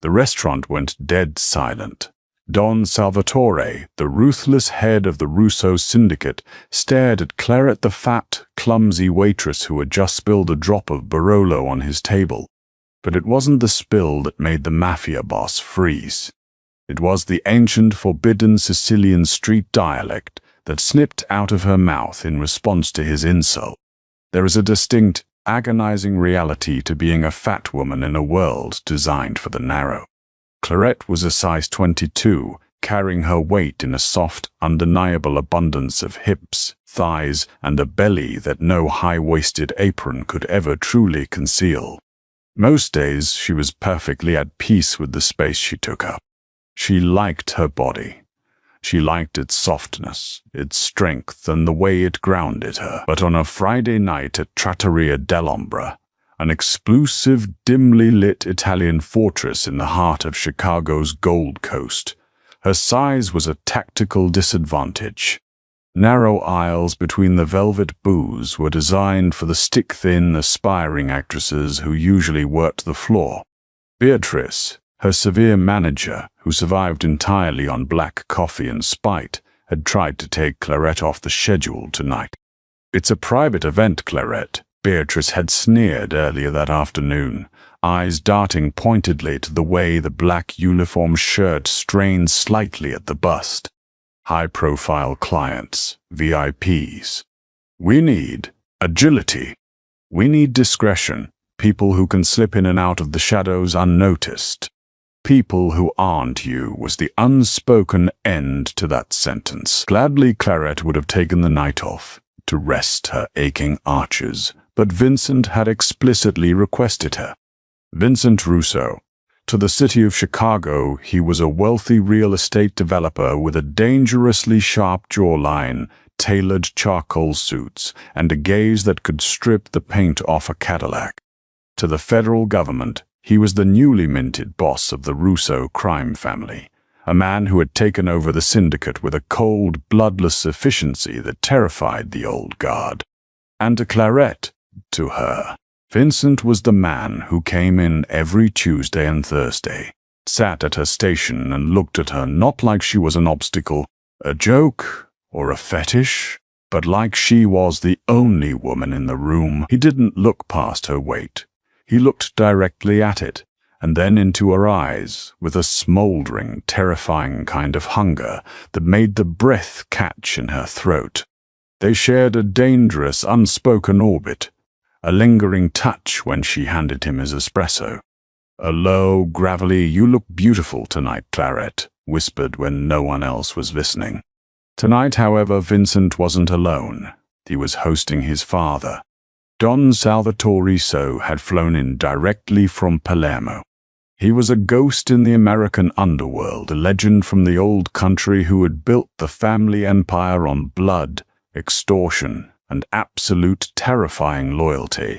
The restaurant went dead silent. Don Salvatore, the ruthless head of the Russo syndicate, stared at Claret, the fat, clumsy waitress who had just spilled a drop of Barolo on his table. But it wasn't the spill that made the Mafia boss freeze. It was the ancient, forbidden Sicilian street dialect that snipped out of her mouth in response to his insult. There is a distinct, agonizing reality to being a fat woman in a world designed for the narrow. Claret was a size 22, carrying her weight in a soft, undeniable abundance of hips, thighs, and a belly that no high-waisted apron could ever truly conceal. Most days she was perfectly at peace with the space she took up. She liked her body. She liked its softness, its strength, and the way it grounded her. But on a Friday night at Trattoria dell'Ombra, an exclusive, dimly lit Italian fortress in the heart of Chicago's Gold Coast, her size was a tactical disadvantage. Narrow aisles between the velvet booths were designed for the stick-thin, aspiring actresses who usually worked the floor. Beatrice, her severe manager, who survived entirely on black coffee and spite, had tried to take Claret off the schedule tonight. "It's a private event, Claret," Beatrice had sneered earlier that afternoon, eyes darting pointedly to the way the black uniform shirt strained slightly at the bust. "High-profile clients, VIPs. We need agility. We need discretion, people who can slip in and out of the shadows unnoticed. People who aren't you," was the unspoken end to that sentence. Gladly Claret would have taken the night off, to rest her aching arches, but Vincent had explicitly requested her. Vincent Russo. To the city of Chicago, he was a wealthy real estate developer with a dangerously sharp jawline, tailored charcoal suits, and a gaze that could strip the paint off a Cadillac. To the federal government, he was the newly minted boss of the Russo crime family, a man who had taken over the syndicate with a cold, bloodless efficiency that terrified the old guard. And to Claret, to her, Vincent was the man who came in every Tuesday and Thursday, sat at her station and looked at her not like she was an obstacle, a joke, or a fetish, but like she was the only woman in the room. He didn't look past her weight. He looked directly at it, and then into her eyes, with a smoldering, terrifying kind of hunger that made the breath catch in her throat. They shared a dangerous, unspoken orbit, a lingering touch when she handed him his espresso. A low, gravelly, "You look beautiful tonight, Claret," whispered when no one else was listening. Tonight, however, Vincent wasn't alone. He was hosting his father. Don Salvatore had flown in directly from Palermo. He was a ghost in the American underworld, a legend from the old country who had built the family empire on blood, extortion, and absolute terrifying loyalty.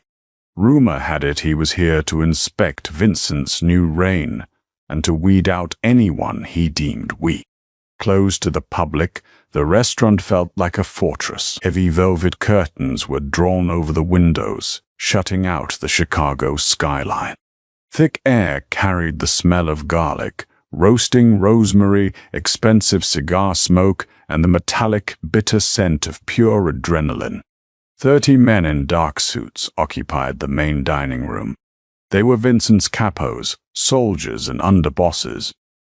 Rumor had it he was here to inspect Vincent's new reign, and to weed out anyone he deemed weak. Closed to the public, the restaurant felt like a fortress. Heavy velvet curtains were drawn over the windows, shutting out the Chicago skyline. Thick air carried the smell of garlic, roasting rosemary, expensive cigar smoke, and the metallic, bitter scent of pure adrenaline. 30 men in dark suits occupied the main dining room. They were Vincent's capos, soldiers and underbosses.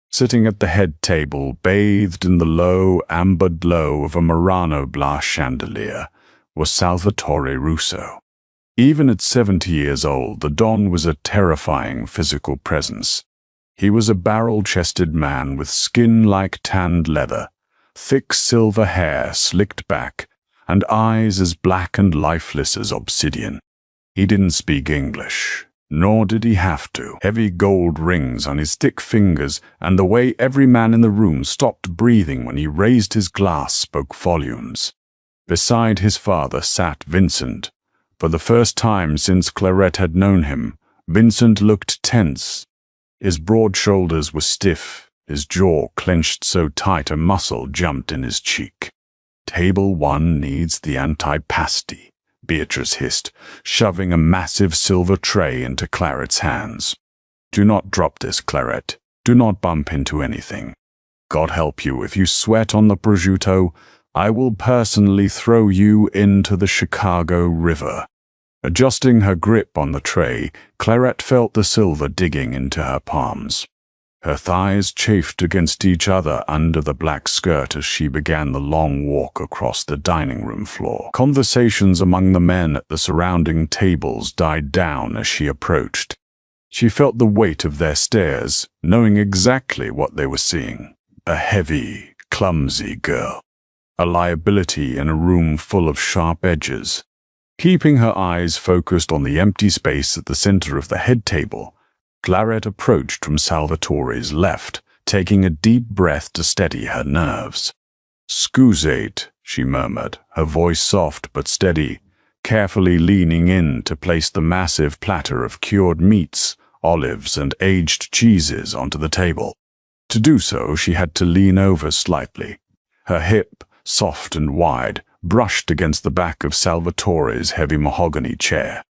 Sitting at the head table, bathed in the low, amber glow of a Murano glass chandelier, was Salvatore Russo. Even at 70 years old, the Don was a terrifying physical presence. He was a barrel-chested man with skin like tanned leather, thick silver hair slicked back, and eyes as black and lifeless as obsidian. He didn't speak English, nor did he have to. Heavy gold rings on his thick fingers and the way every man in the room stopped breathing when he raised his glass spoke volumes. Beside his father sat Vincent. For the first time since Claret had known him, Vincent looked tense. His broad shoulders were stiff, his jaw clenched so tight a muscle jumped in his cheek. "Table 1 needs the antipasti," Beatrice hissed, shoving a massive silver tray into Claret's hands. Do not drop this, Claret. Do not bump into anything. God help you, if you sweat on the prosciutto, I will personally throw you into the Chicago River." Adjusting her grip on the tray, Claret felt the silver digging into her palms. Her thighs chafed against each other under the black skirt as she began the long walk across the dining room floor. Conversations among the men at the surrounding tables died down as she approached. She felt the weight of their stares, knowing exactly what they were seeing. A heavy, clumsy girl. A liability in a room full of sharp edges. Keeping her eyes focused on the empty space at the center of the head table, Claret approached from Salvatore's left, taking a deep breath to steady her nerves. "Scusate," she murmured, her voice soft but steady, carefully leaning in to place the massive platter of cured meats, olives, and aged cheeses onto the table. To do so, she had to lean over slightly. Her hip, soft and wide, brushed against the back of Salvatore's heavy mahogany chair.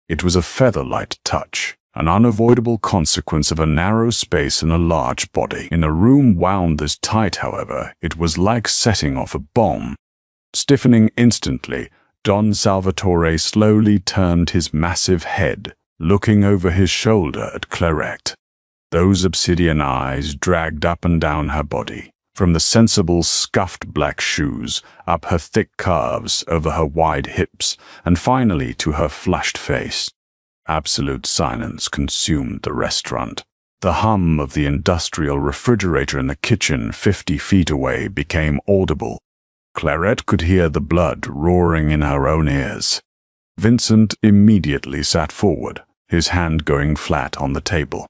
It was a feather-light touch, an unavoidable consequence of a narrow space and a large body. In a room wound this tight, however, it was like setting off a bomb. Stiffening instantly, Don Salvatore slowly turned his massive head, looking over his shoulder at Claret. Those obsidian eyes dragged up and down her body, from the sensible scuffed black shoes, up her thick calves, over her wide hips, and finally to her flushed face. Absolute silence consumed the restaurant. The hum of the industrial refrigerator in the kitchen 50 feet away became audible. Claret could hear the blood roaring in her own ears. Vincent immediately sat forward, his hand going flat on the table.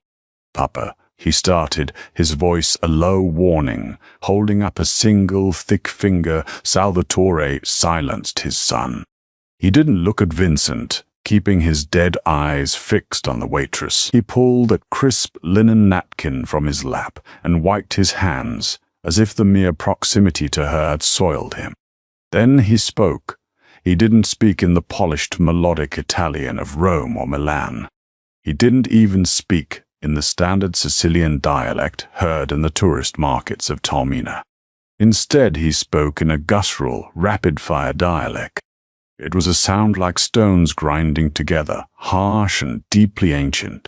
"Papa," he started, his voice a low warning, holding up a single thick finger. Salvatore silenced his son. He didn't look at Vincent, keeping his dead eyes fixed on the waitress. He pulled a crisp linen napkin from his lap and wiped his hands, as if the mere proximity to her had soiled him. Then he spoke. He didn't speak in the polished melodic Italian of Rome or Milan. He didn't even speak in the standard Sicilian dialect heard in the tourist markets of Taormina. Instead, he spoke in a guttural, rapid-fire dialect. It was a sound like stones grinding together, harsh and deeply ancient.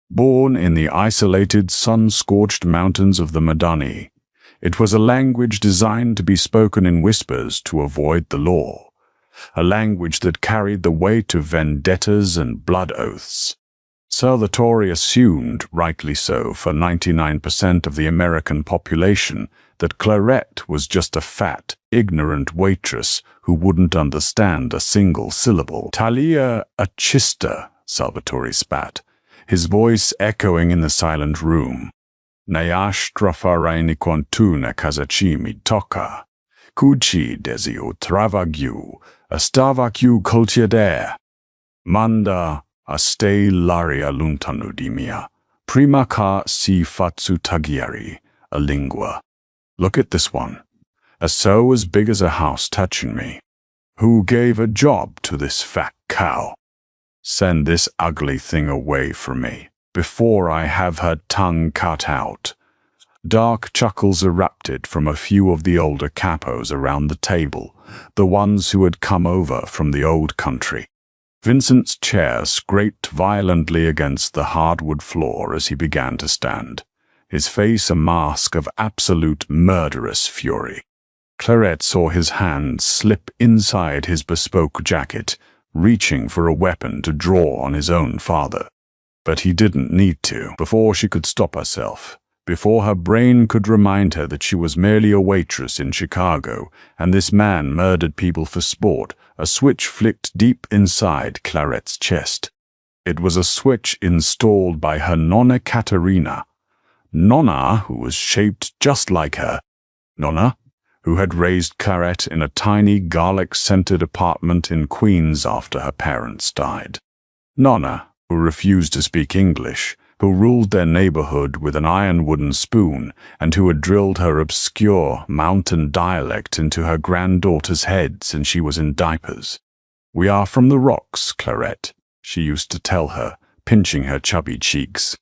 Born in the isolated, sun-scorched mountains of the Madani, it was a language designed to be spoken in whispers to avoid the law, a language that carried the weight of vendettas and blood oaths. Salvatore assumed, rightly so for 99% of the American population, that Claret was just a fat, ignorant waitress who wouldn't understand a single syllable. "Talia accista," Salvatore spat, his voice echoing in the silent room. "Nayastra farai quantuna casaci mi tocca. Cuci desio travagyu, astavacu cultiadere. Manda a ste l'aria lontano di mia. Prima ca si fatsu tagliari, a lingua." Look at this one. A sow as big as a house touching me. Who gave a job to this fat cow? Send this ugly thing away from me, before I have her tongue cut out. Dark chuckles erupted from a few of the older capos around the table, the ones who had come over from the old country. Vincent's chair scraped violently against the hardwood floor as he began to stand, his face a mask of absolute murderous fury. Claret saw his hand slip inside his bespoke jacket, reaching for a weapon to draw on his own father. But he didn't need to. Before she could stop herself, before her brain could remind her that she was merely a waitress in Chicago and this man murdered people for sport, a switch flicked deep inside Claret's chest. It was a switch installed by her Nonna Caterina. Nonna, who was shaped just like her. Nonna, who had raised Claret in a tiny garlic-scented apartment in Queens after her parents died. Nonna, who refused to speak English, who ruled their neighborhood with an iron wooden spoon, and who had drilled her obscure mountain dialect into her granddaughter's head since she was in diapers. "We are from the rocks, Claret," she used to tell her, pinching her chubby cheeks.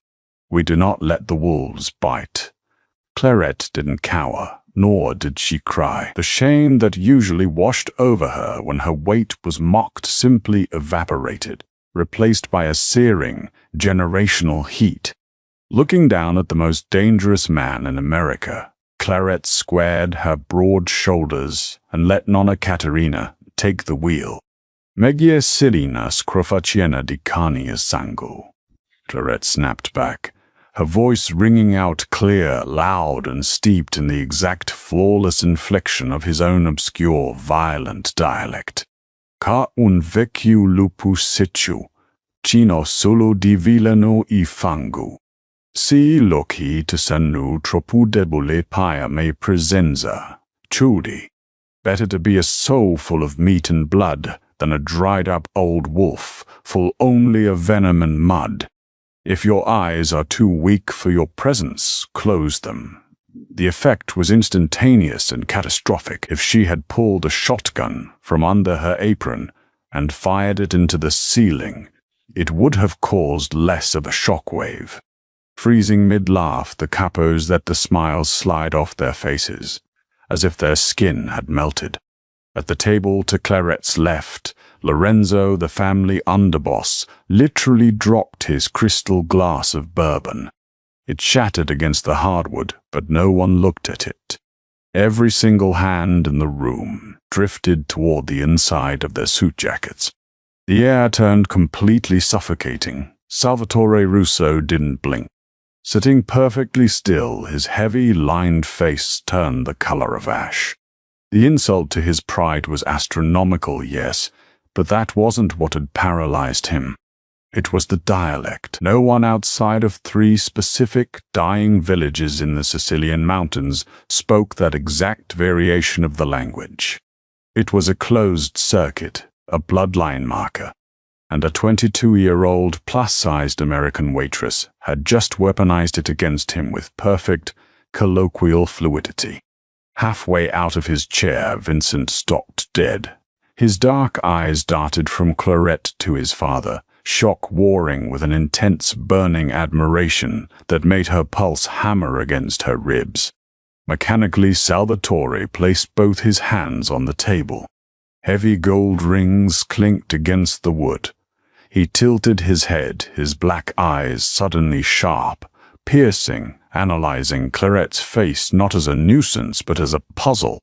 We do not let the wolves bite. Clarette didn't cower, nor did she cry. The shame that usually washed over her when her weight was mocked simply evaporated, replaced by a searing, generational heat. Looking down at the most dangerous man in America, Clarette squared her broad shoulders and let Nonna Caterina take the wheel. Megie Sirina scrofaciena di cani e sangue. Clarette snapped back, her voice ringing out clear, loud, and steeped in the exact flawless inflection of his own obscure, violent dialect. Ca un vecchio lupo siccio, cino solo di villano I fango. Si loci te sanu troppo debole pia me presenza, Chudi. Better to be a soul full of meat and blood than a dried-up old wolf, full only of venom and mud. If your eyes are too weak for your presence, close them. The effect was instantaneous and catastrophic. If she had pulled a shotgun from under her apron and fired it into the ceiling, it would have caused less of a shockwave. Freezing mid-laugh, the capos let the smiles slide off their faces, as if their skin had melted. At the table to Clarette's left, Lorenzo, the family underboss, literally dropped his crystal glass of bourbon. It shattered against the hardwood, but no one looked at it. Every single hand in the room drifted toward the inside of their suit jackets. The air turned completely suffocating. Salvatore Russo didn't blink. Sitting perfectly still, his heavy, lined face turned the color of ash. The insult to his pride was astronomical, yes, but that wasn't what had paralyzed him. It was the dialect. No one outside of 3 specific, dying villages in the Sicilian mountains spoke that exact variation of the language. It was a closed circuit, a bloodline marker, and a 22-year-old plus-sized American waitress had just weaponized it against him with perfect, colloquial fluidity. Halfway out of his chair, Vincent stopped dead. His dark eyes darted from Clarette to his father, shock warring with an intense, burning admiration that made her pulse hammer against her ribs. Mechanically, Salvatore placed both his hands on the table. Heavy gold rings clinked against the wood. He tilted his head, his black eyes suddenly sharp, piercing, analyzing Clarette's face not as a nuisance but as a puzzle.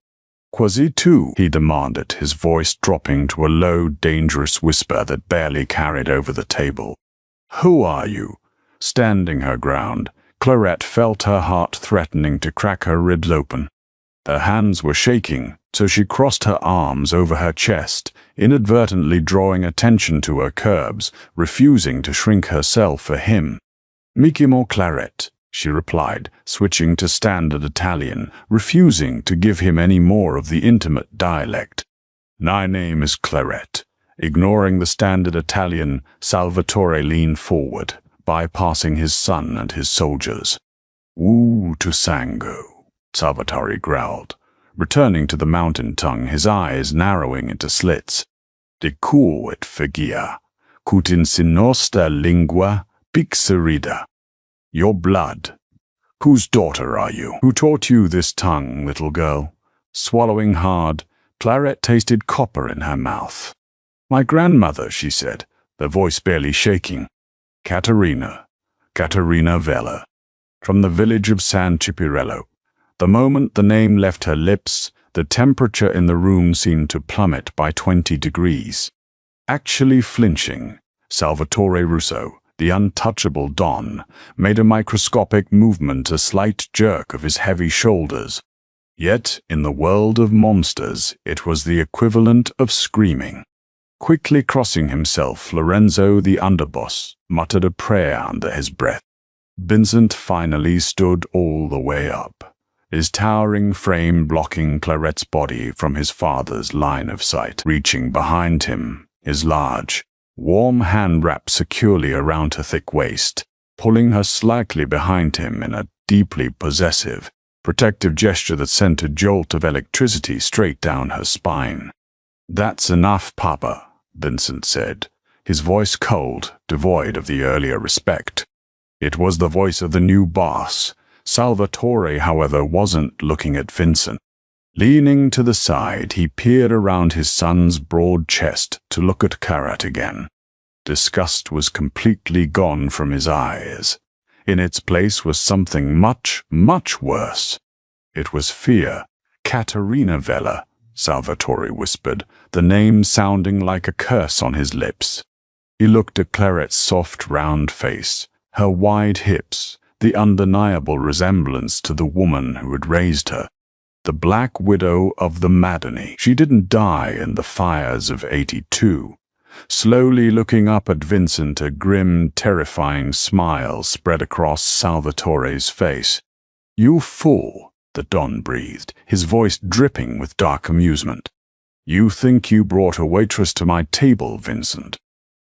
"Quasi tu?" he demanded, his voice dropping to a low, dangerous whisper that barely carried over the table. "Who are you?" Standing her ground, Clarette felt her heart threatening to crack her ribs open. Her hands were shaking, so she crossed her arms over her chest, inadvertently drawing attention to her curves, refusing to shrink herself for him. "Mi chiamo Clarette," she replied, switching to standard Italian, refusing to give him any more of the intimate dialect. "My name is Clarette." Ignoring the standard Italian, Salvatore leaned forward, bypassing his son and his soldiers. "Ooh, to sango," Salvatore growled, returning to the mountain tongue, his eyes narrowing into slits. "De cuo et figia, cut in sinosta lingua pixerida." "Your blood. Whose daughter are you? Who taught you this tongue, little girl?" Swallowing hard, Clarette tasted copper in her mouth. "My grandmother," she said, her voice barely shaking. Caterina Vella, from the village of San Cipirello." The moment the name left her lips, the temperature in the room seemed to plummet by 20 degrees. Actually flinching, Salvatore Russo, the untouchable Don, made a microscopic movement, a slight jerk of his heavy shoulders. Yet, in the world of monsters, it was the equivalent of screaming. Quickly crossing himself, Lorenzo, the underboss, muttered a prayer under his breath. Vincent finally stood all the way up, his towering frame blocking Clarette's body from his father's line of sight. Reaching behind him, his large, warm hand wrapped securely around her thick waist, pulling her slightly behind him in a deeply possessive, protective gesture that sent a jolt of electricity straight down her spine. "That's enough, Papa," Vincent said, his voice cold, devoid of the earlier respect. It was the voice of the new boss. Salvatore, however, wasn't looking at Vincent. Leaning to the side, he peered around his son's broad chest to look at Claret again. Disgust was completely gone from his eyes. In its place was something much, much worse. It was fear. Caterina Vella, Salvatore whispered, the name sounding like a curse on his lips. He looked at Claret's soft, round face, her wide hips, the undeniable resemblance to the woman who had raised her. The Black Widow of the Madony. She didn't die in the fires of '82. Slowly looking up at Vincent, a grim, terrifying smile spread across Salvatore's face. "You fool," the Don breathed, his voice dripping with dark amusement. "You think you brought a waitress to my table, Vincent?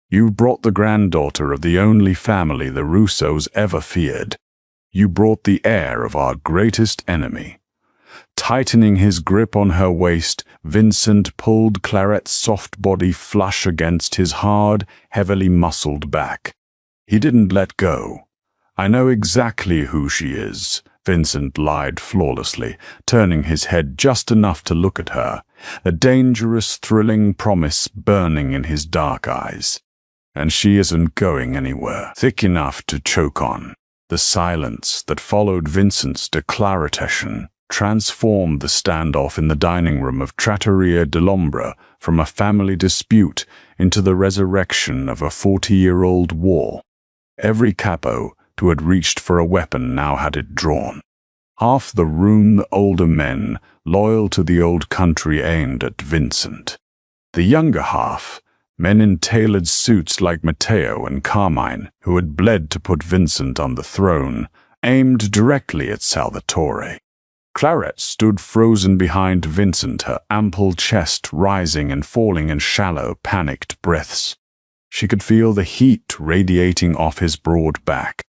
You brought the granddaughter of the only family the Russos ever feared. You brought the heir of our greatest enemy." Tightening his grip on her waist, Vincent pulled Claret's soft body flush against his hard, heavily muscled back. He didn't let go. "I know exactly who she is," Vincent lied flawlessly, turning his head just enough to look at her, a dangerous, thrilling promise burning in his dark eyes. "And she isn't going anywhere thick enough to choke on." The silence that followed Vincent's declaration transformed the standoff in the dining room of Trattoria dell'Ombra from a family dispute into the resurrection of a 40-year-old war. Every capo who had reached for a weapon now had it drawn. Half the room, the older men, loyal to the old country, aimed at Vincent. The younger half, men in tailored suits like Matteo and Carmine, who had bled to put Vincent on the throne, aimed directly at Salvatore. Claret stood frozen behind Vincent, her ample chest rising and falling in shallow, panicked breaths. She could feel the heat radiating off his broad back.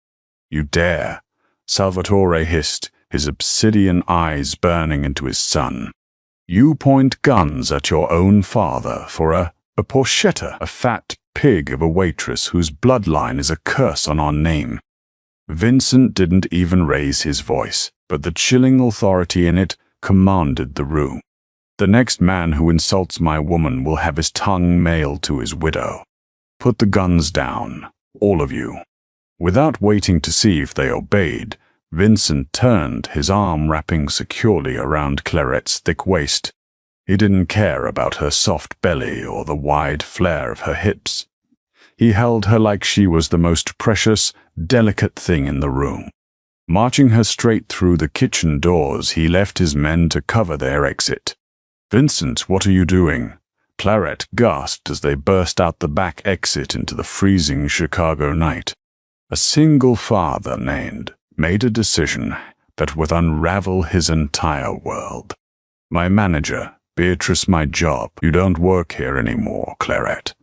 "You dare," Salvatore hissed, his obsidian eyes burning into his son. "You point guns at your own father for a porchetta, a fat pig of a waitress whose bloodline is a curse on our name." Vincent didn't even raise his voice, but the chilling authority in it commanded the room. "The next man who insults my woman will have his tongue mailed to his widow. Put the guns down, all of you." Without waiting to see if they obeyed, Vincent turned, his arm wrapping securely around Claret's thick waist. He didn't care about her soft belly or the wide flare of her hips. He held her like she was the most precious, delicate thing in the room. Marching her straight through the kitchen doors, he left his men to cover their exit. "Vincent, what are you doing?" Claret gasped as they burst out the back exit into the freezing Chicago night. A single father made a decision that would unravel his entire world. "My manager, Beatrice, my job. You don't work here anymore, Claret,"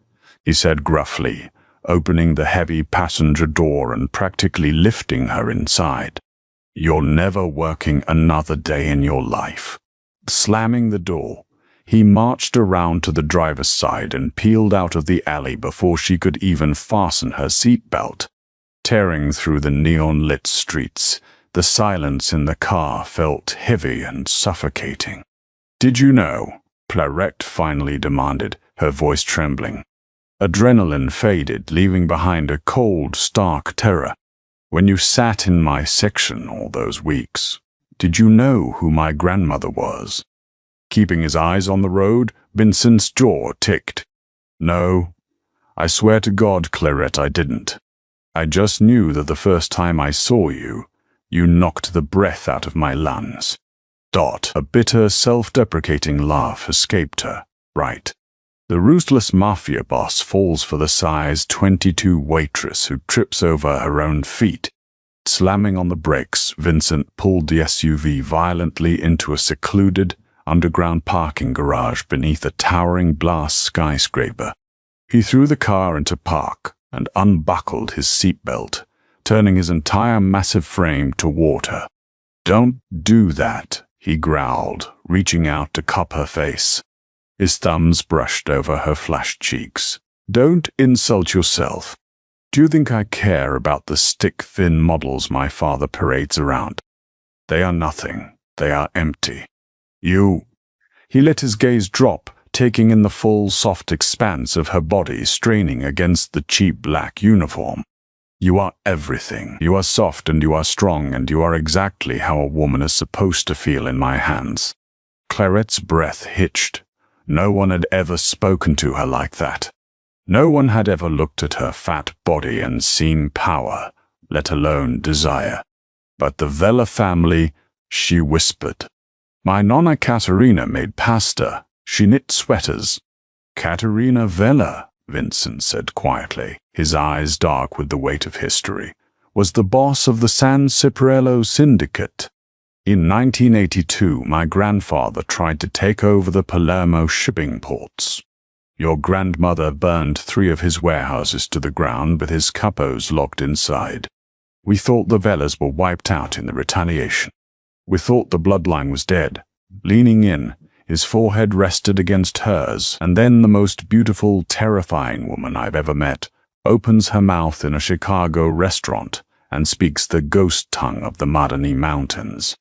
he said gruffly, opening the heavy passenger door and practically lifting her inside. "You're never working another day in your life." Slamming the door, he marched around to the driver's side and peeled out of the alley before she could even fasten her seatbelt. Tearing through the neon-lit streets, the silence in the car felt heavy and suffocating. "Did you know?" Claret finally demanded, her voice trembling. Adrenaline faded, leaving behind a cold, stark terror. "When you sat in my section all those weeks, did you know who my grandmother was?" Keeping his eyes on the road, Vincent's jaw ticked. "No, I swear to God, Claret, I didn't. I just knew that the first time I saw you, you knocked the breath out of my lungs." A bitter, self-deprecating laugh escaped her. "Right. The ruthless Mafia boss falls for the size 22 waitress who trips over her own feet." Slamming on the brakes, Vincent pulled the SUV violently into a secluded, underground parking garage beneath a towering glass skyscraper. He threw the car into park and unbuckled his seatbelt, turning his entire massive frame toward her. "Don't do that," he growled, reaching out to cup her face. His thumbs brushed over her flushed cheeks. "Don't insult yourself." Do you think I care about the stick-thin models my father parades around? They are nothing. They are empty. You—" He let his gaze drop, taking in the full, soft expanse of her body straining against the cheap black uniform. "You are everything. You are soft and you are strong and you are exactly how a woman is supposed to feel in my hands." Clarette's breath hitched. No one had ever spoken to her like that. No one had ever looked at her fat body and seen power, let alone desire. "But the Vella family," she whispered. "My Nonna Caterina made pasta. She knit sweaters." "Caterina Vella," Vincent said quietly, his eyes dark with the weight of history, "was the boss of the San Cipriano syndicate. In 1982, my grandfather tried to take over the Palermo shipping ports. Your grandmother burned 3 of his warehouses to the ground with his capos locked inside. We thought the Vellas were wiped out in the retaliation. We thought the bloodline was dead." Leaning in, his forehead rested against hers, and then the most beautiful, terrifying woman I've ever met opens her mouth in a Chicago restaurant and speaks the ghost tongue of the Madani Mountains.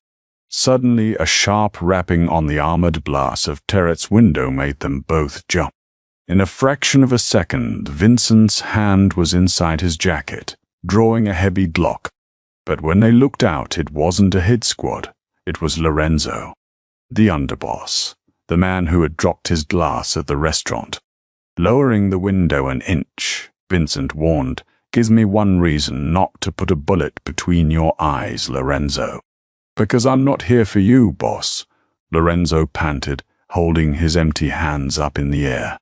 Suddenly, a sharp rapping on the armored glass of Terrett's window made them both jump. In a fraction of a second, Vincent's hand was inside his jacket, drawing a heavy Glock. But when they looked out, it wasn't a hit squad. It was Lorenzo, the underboss, the man who had dropped his glass at the restaurant. Lowering the window an inch, Vincent warned, "Gives me one reason not to put a bullet between your eyes, Lorenzo." "Because I'm not here for you, boss," Lorenzo panted, holding his empty hands up in the air.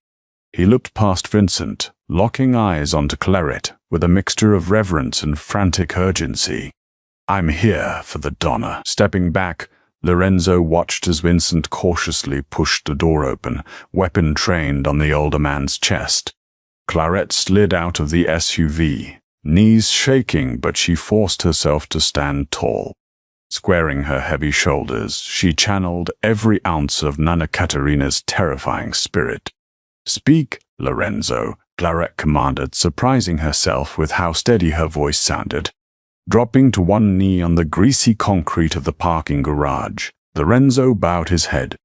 He looked past Vincent, locking eyes onto Clarette with a mixture of reverence and frantic urgency. "I'm here for the Donna." Stepping back, Lorenzo watched as Vincent cautiously pushed the door open, weapon trained on the older man's chest. Clarette slid out of the SUV, knees shaking, but she forced herself to stand tall. Squaring her heavy shoulders, she channeled every ounce of Nonna Caterina's terrifying spirit. "Speak, Lorenzo," Clarette commanded, surprising herself with how steady her voice sounded. Dropping to one knee on the greasy concrete of the parking garage, Lorenzo bowed his head.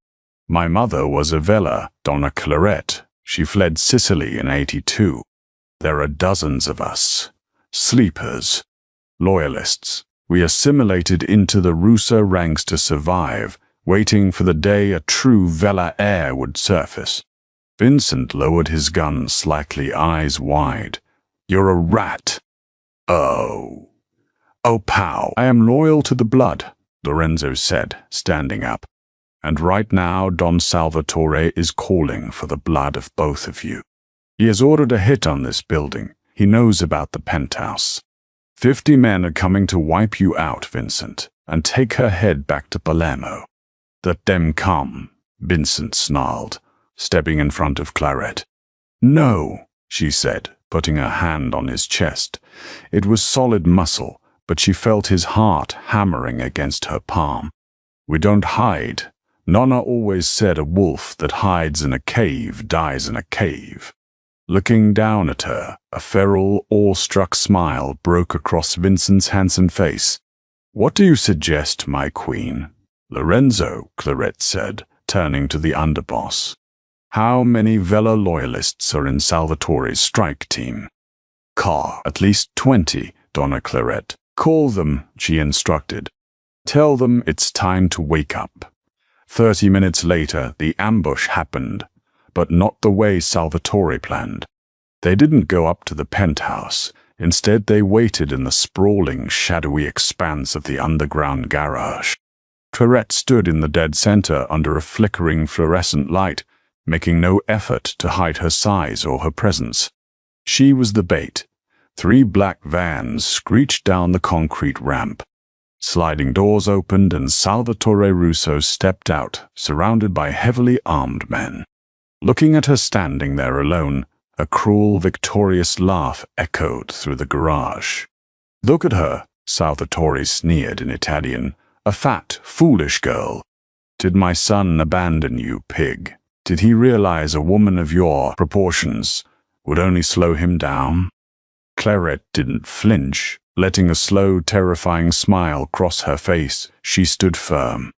"My mother was a Vella, Donna Clarette. She fled Sicily in '82. There are dozens of us. Sleepers. Loyalists. We assimilated into the Russo ranks to survive, waiting for the day a true Vella heir would surface." Vincent lowered his gun slightly, eyes wide. "You're a rat." "Oh, pal." "I am loyal to the blood," Lorenzo said, standing up. "And right now Don Salvatore is calling for the blood of both of you. He has ordered a hit on this building. He knows about the penthouse. 50 men are coming to wipe you out, Vincent, and take her head back to Palermo." "Let them come," Vincent snarled, stepping in front of Clarette. "No," she said, putting her hand on his chest. It was solid muscle, but she felt his heart hammering against her palm. "We don't hide. Nonna always said a wolf that hides in a cave dies in a cave." Looking down at her, a feral, awe-struck smile broke across Vincent's handsome face. "What do you suggest, my queen?" "Lorenzo," Clarette said, turning to the underboss. "How many Vella loyalists are in Salvatore's strike team?" "At least 20, Donna Clarette." "Call them," she instructed. "Tell them it's time to wake up." 30 minutes later, the ambush happened, but not the way Salvatore planned. They didn't go up to the penthouse. Instead, they waited in the sprawling, shadowy expanse of the underground garage. Clarette stood in the dead center under a flickering fluorescent light, making no effort to hide her size or her presence. She was the bait. 3 black vans screeched down the concrete ramp. Sliding doors opened and Salvatore Russo stepped out, surrounded by heavily armed men. Looking at her standing there alone, a cruel, victorious laugh echoed through the garage. "Look at her," Salvatore sneered in Italian, "a fat, foolish girl. Did my son abandon you, pig? Did he realize a woman of your proportions would only slow him down?" Claret didn't flinch. Letting a slow, terrifying smile cross her face, she stood firm.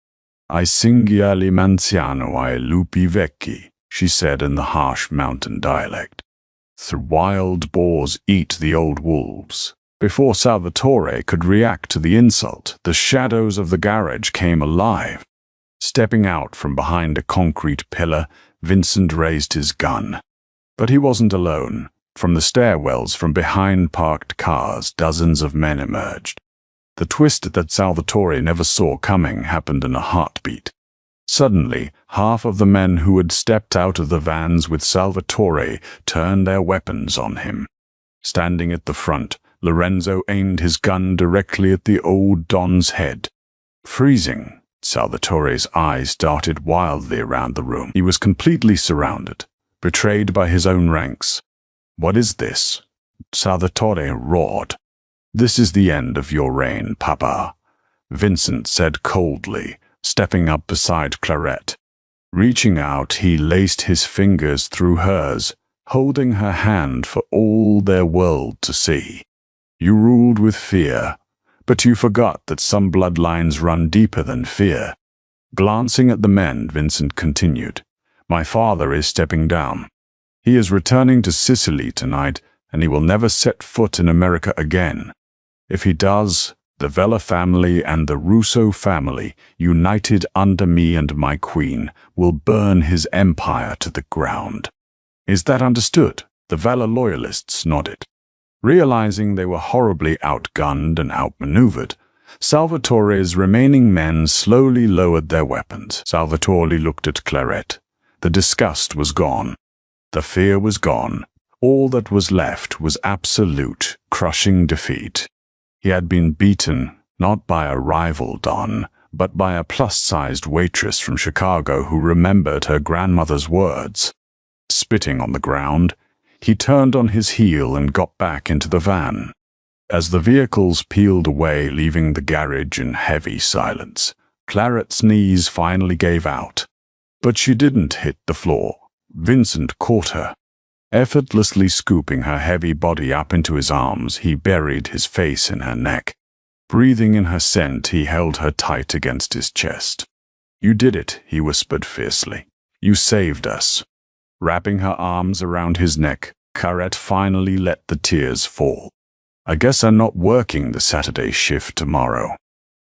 "I singhiali manziano ai lupi vecchi," she said in the harsh mountain dialect. "The wild boars eat the old wolves." Before Salvatore could react to the insult, the shadows of the garage came alive. Stepping out from behind a concrete pillar, Vincent raised his gun. But he wasn't alone. From the stairwells, from behind parked cars, dozens of men emerged. The twist that Salvatore never saw coming happened in a heartbeat. Suddenly, half of the men who had stepped out of the vans with Salvatore turned their weapons on him. Standing at the front, Lorenzo aimed his gun directly at the old Don's head. Freezing, Salvatore's eyes darted wildly around the room. He was completely surrounded, betrayed by his own ranks. "What is this?" Salvatore roared. "This is the end of your reign, Papa," Vincent said coldly, stepping up beside Claret. Reaching out, he laced his fingers through hers, holding her hand for all their world to see. "You ruled with fear, but you forgot that some bloodlines run deeper than fear." Glancing at the men, Vincent continued, "My father is stepping down. He is returning to Sicily tonight, and he will never set foot in America again. If he does, the Vella family and the Russo family, united under me and my queen, will burn his empire to the ground." "Is that understood?" The Vella loyalists nodded. Realizing they were horribly outgunned and outmaneuvered, Salvatore's remaining men slowly lowered their weapons. Salvatore looked at Claret. The disgust was gone. The fear was gone. All that was left was absolute, crushing defeat. He had been beaten, not by a rival Don, but by a plus-sized waitress from Chicago who remembered her grandmother's words. Spitting on the ground, he turned on his heel and got back into the van. As the vehicles peeled away, leaving the garage in heavy silence, Claret's knees finally gave out. But she didn't hit the floor. Vincent caught her. Effortlessly scooping her heavy body up into his arms, he buried his face in her neck. Breathing in her scent, he held her tight against his chest. "You did it," he whispered fiercely. "You saved us." Wrapping her arms around his neck, Claret finally let the tears fall. "I guess I'm not working the Saturday shift tomorrow."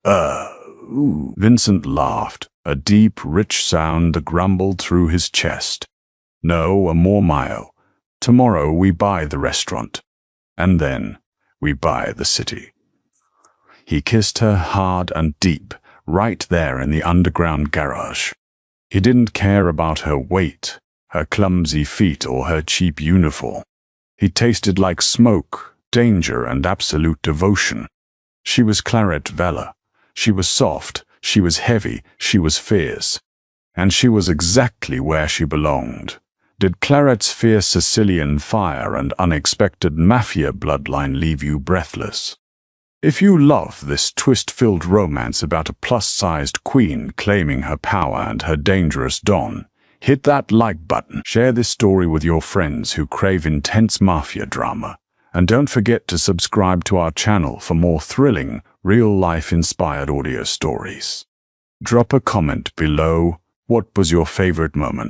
Ooh. Vincent laughed, a deep, rich sound that grumbled through his chest. "No, a more mile. Tomorrow we buy the restaurant. And then we buy the city." He kissed her hard and deep, right there in the underground garage. He didn't care about her weight, her clumsy feet, or her cheap uniform. He tasted like smoke, danger, and absolute devotion. She was Claret Vella. She was soft, she was heavy, she was fierce. And she was exactly where she belonged. Did Claret's fierce Sicilian fire and unexpected Mafia bloodline leave you breathless? If you love this twist-filled romance about a plus-sized queen claiming her power and her dangerous Don, hit that like button. Share this story with your friends who crave intense Mafia drama. And don't forget to subscribe to our channel for more thrilling, real-life inspired audio stories. Drop a comment below. What was your favorite moment?